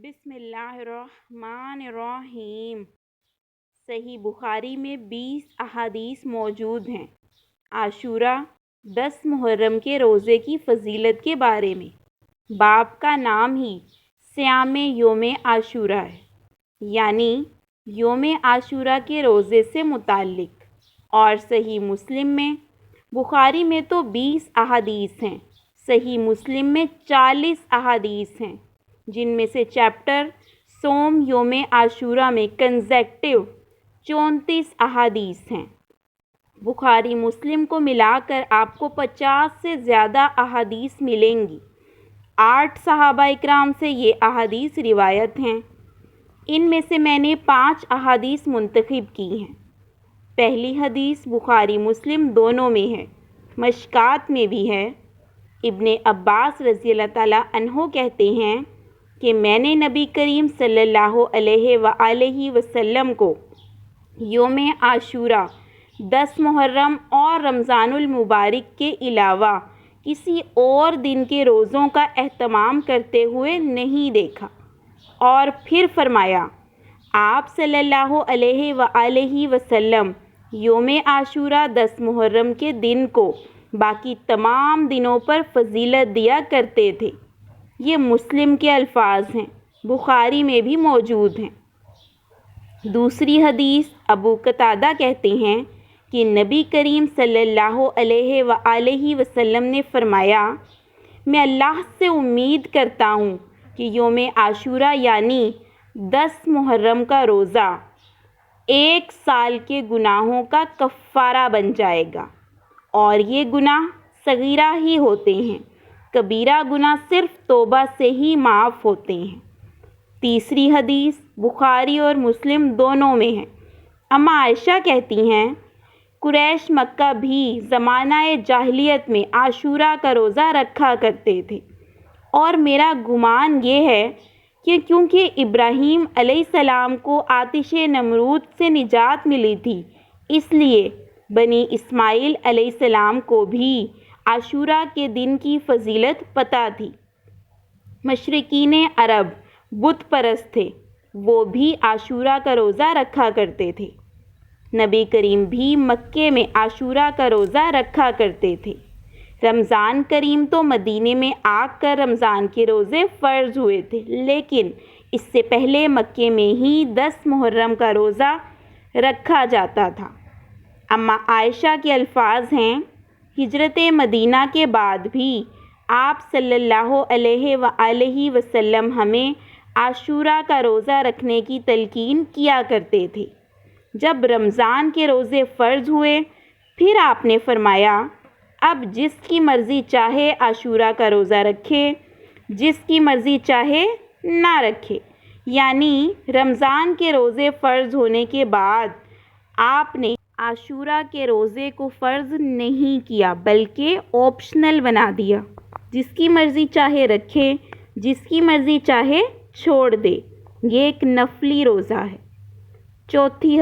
بسم اللہ الرحمن الرحیم۔ صحیح بخاری میں 20 احادیث موجود ہیں عاشورہ 10 محرم کے روزے کی فضیلت کے بارے میں۔ باب کا نام ہی صیام یوم عاشورہ ہے، یعنی یوم عاشورہ کے روزے سے متعلق۔ اور صحیح مسلم میں، بخاری میں تو 20 احادیث ہیں، صحیح مسلم میں 40 احادیث ہیں، جن میں سے چیپٹر صوم یوم عاشورہ میں کنزیکٹیو 34 احادیث ہیں۔ بخاری مسلم کو ملا کر آپ کو 50 سے زیادہ احادیث ملیں گی۔ 8 صحابہ اکرام سے یہ احادیث روایت ہیں۔ ان میں سے میں نے 5 احادیث منتخب کی ہیں۔ پہلی حدیث بخاری مسلم دونوں میں ہے، مشکات میں بھی ہے۔ ابن عباس رضی اللہ تعالیٰ عنہ کہتے ہیں کہ میں نے نبی کریم صلی اللہ علیہ وآلہ وسلم کو یوم عاشورہ 10 محرم اور رمضان المبارک کے علاوہ کسی اور دن کے روزوں کا اہتمام کرتے ہوئے نہیں دیکھا۔ اور پھر فرمایا، آپ صلی اللہ علیہ وآلہ وسلم یوم عاشورہ 10 محرم کے دن کو باقی تمام دنوں پر فضیلت دیا کرتے تھے۔ یہ مسلم کے الفاظ ہیں، بخاری میں بھی موجود ہیں۔ دوسری حدیث ابو قتادہ کہتے ہیں کہ نبی کریم صلی اللہ علیہ وآلہ وسلم نے فرمایا، میں اللہ سے امید کرتا ہوں کہ یوم عاشورہ یعنی 10 محرم کا روزہ 1 سال کے گناہوں کا کفارہ بن جائے گا، اور یہ گناہ صغیرہ ہی ہوتے ہیں، کبیرہ گناہ صرف توبہ سے ہی معاف ہوتے ہیں۔ تیسری حدیث بخاری اور مسلم دونوں میں ہے۔ اما عائشہ کہتی ہیں، قریش مکہ بھی زمانہ جاہلیت میں عاشورہ کا روزہ رکھا کرتے تھے، اور میرا گمان یہ ہے کہ کیونکہ ابراہیم علیہ السلام کو آتش نمرود سے نجات ملی تھی، اس لیے بنی اسماعیل علیہ السلام کو بھی عاشورہ کے دن کی فضیلت پتہ تھی۔ مشرکین عرب بت پرست تھے، وہ بھی عاشورہ کا روزہ رکھا کرتے تھے۔ نبی کریم بھی مکے میں عاشورہ کا روزہ رکھا کرتے تھے۔ رمضان کریم تو مدینے میں آ کر رمضان کے روزے فرض ہوئے تھے، لیکن اس سے پہلے مکے میں ہی 10 محرم کا روزہ رکھا جاتا تھا۔ اما عائشہ کے الفاظ ہیں، ہجرت مدینہ کے بعد بھی آپ صلی اللہ علیہ وآلہ وسلم ہمیں عاشورہ کا روزہ رکھنے کی تلقین کیا کرتے تھے۔ جب رمضان کے روزے فرض ہوئے، پھر آپ نے فرمایا، اب جس کی مرضی چاہے عاشورہ کا روزہ رکھے، جس کی مرضی چاہے نہ رکھے۔ یعنی رمضان کے روزے فرض ہونے کے بعد آپ نے عاشورہ کے روزے کو فرض نہیں کیا، بلکہ آپشنل بنا دیا، جس کی مرضی چاہے رکھے، جس کی مرضی چاہے چھوڑ دے۔ یہ ایک نفلی روزہ ہے۔ چوتھی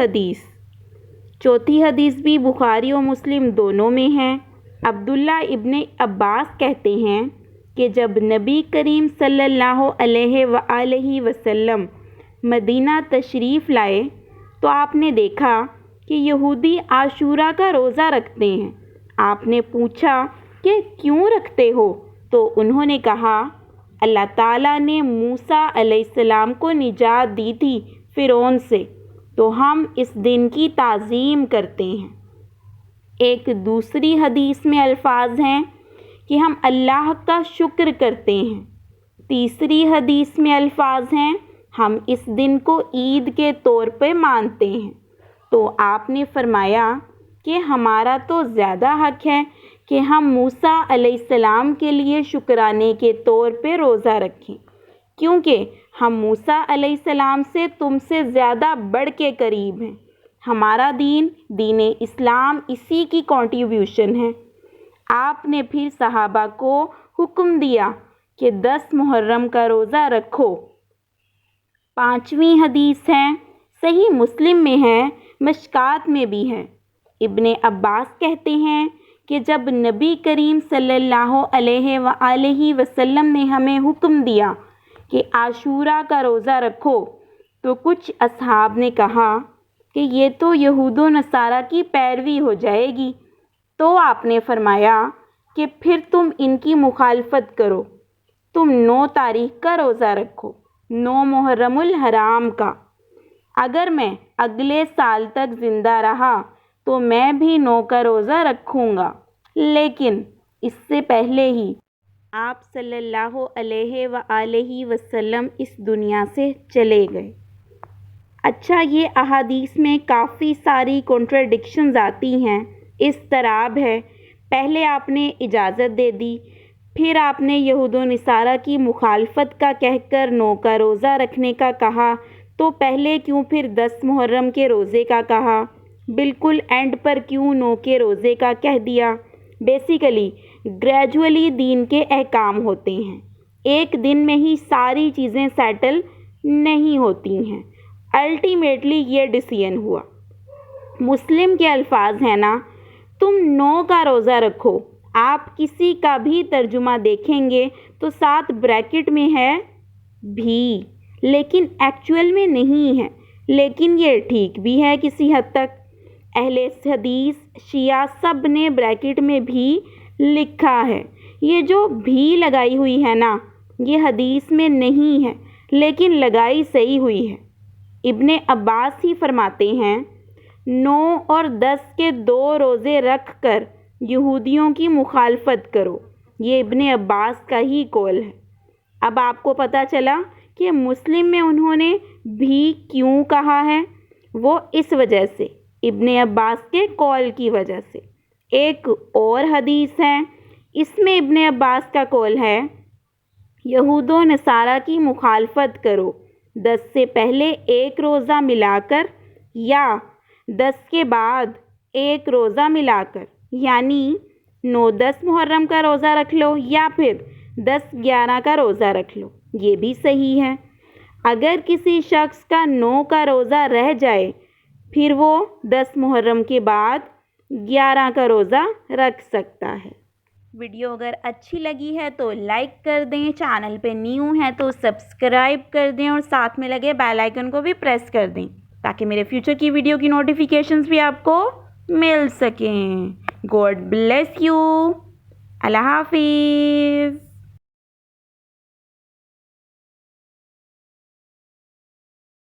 حدیث بھی بخاری و مسلم دونوں میں ہے۔ عبداللہ ابن عباس کہتے ہیں کہ جب نبی کریم صلی اللہ علیہ وآلہ وسلم مدینہ تشریف لائے تو آپ نے دیکھا کہ یہودی عاشورہ کا روزہ رکھتے ہیں۔ آپ نے پوچھا کہ کیوں رکھتے ہو؟ تو انہوں نے کہا، اللہ تعالیٰ نے موسیٰ علیہ السلام کو نجات دی تھی فرعون سے، تو ہم اس دن کی تعظیم کرتے ہیں۔ ایک دوسری حدیث میں الفاظ ہیں کہ ہم اللہ کا شکر کرتے ہیں۔ تیسری حدیث میں الفاظ ہیں، ہم اس دن کو عید کے طور پہ مانتے ہیں۔ تو آپ نے فرمایا کہ ہمارا تو زیادہ حق ہے کہ ہم موسیٰ علیہ السلام کے لیے شکرانے کے طور پہ روزہ رکھیں، کیونکہ ہم موسیٰ علیہ السلام سے تم سے زیادہ بڑھ کے قریب ہیں۔ ہمارا دین اسلام اسی کی کنٹریبیوشن ہے۔ آپ نے پھر صحابہ کو حکم دیا کہ 10 محرم کا روزہ رکھو۔ پانچویں حدیث ہے، صحیح مسلم میں ہے، مشکات میں بھی ہے۔ ابن عباس کہتے ہیں کہ جب نبی کریم صلی اللہ علیہ وآلہ وسلم نے ہمیں حکم دیا کہ عاشورہ کا روزہ رکھو تو کچھ اصحاب نے کہا کہ یہ تو یہود و نصارہ کی پیروی ہو جائے گی، تو آپ نے فرمایا کہ پھر تم ان کی مخالفت کرو، تم 9 تاریخ کا روزہ رکھو، 9 محرم الحرام کا۔ اگر میں اگلے سال تک زندہ رہا تو میں بھی 9 کا روزہ رکھوں گا، لیکن اس سے پہلے ہی آپ صلی اللہ علیہ وآلہ وسلم اس دنیا سے چلے گئے۔ اچھا، یہ احادیث میں کافی ساری کنٹراڈکشنز آتی ہیں، اضطراب ہے۔ پہلے آپ نے اجازت دے دی، پھر آپ نے یہود و نصارہ کی مخالفت کا کہہ کر 9 کا روزہ رکھنے کا کہا، تو پہلے کیوں پھر 10 محرم کے روزے کا کہا؟ بالکل اینڈ پر کیوں 9 کے روزے کا کہہ دیا؟ بیسیکلی گریجولی دین کے احکام ہوتے ہیں، ایک دن میں ہی ساری چیزیں سیٹل نہیں ہوتی ہیں۔ الٹیمیٹلی یہ ڈیسیژن ہوا۔ مسلم کے الفاظ ہیں نا، تم 9 کا روزہ رکھو۔ آپ کسی کا بھی ترجمہ دیکھیں گے تو ساتھ بریکٹ میں ہے بھی، لیکن ایکچول میں نہیں ہے، لیکن یہ ٹھیک بھی ہے کسی حد تک۔ اہل حدیث، شیعہ سب نے بریکٹ میں بھی لکھا ہے۔ یہ جو بھی لگائی ہوئی ہے نا، یہ حدیث میں نہیں ہے، لیکن لگائی صحیح ہوئی ہے۔ ابن عباس ہی فرماتے ہیں 9 اور 10 کے 2 روزے رکھ کر یہودیوں کی مخالفت کرو۔ یہ ابن عباس کا ہی قول ہے۔ اب آپ کو پتہ چلا کہ مسلم میں انہوں نے بھی کیوں کہا ہے، وہ اس وجہ سے، ابن عباس کے قول کی وجہ سے۔ ایک اور حدیث ہے، اس میں ابن عباس کا قول ہے یہود و نصارہ کی مخالفت کرو، 10 سے پہلے ایک روزہ ملا کر یا 10 کے بعد ایک روزہ ملا کر، یعنی 9-10 محرم کا روزہ رکھ لو یا پھر 10-11 کا روزہ رکھ لو، یہ بھی صحیح ہے۔ اگر کسی شخص کا 9 کا روزہ رہ جائے پھر وہ 10 محرم کے بعد 11 کا روزہ رکھ سکتا ہے۔ ویڈیو اگر اچھی لگی ہے تو لائک کر دیں، چینل پہ نیو ہیں تو سبسکرائب کر دیں اور ساتھ میں لگے بیل آئیکن کو بھی پریس کر دیں تاکہ میرے فیوچر کی ویڈیو کی نوٹیفیکیشنز بھی آپ کو مل سکیں۔ God bless you. اللہ حافظ۔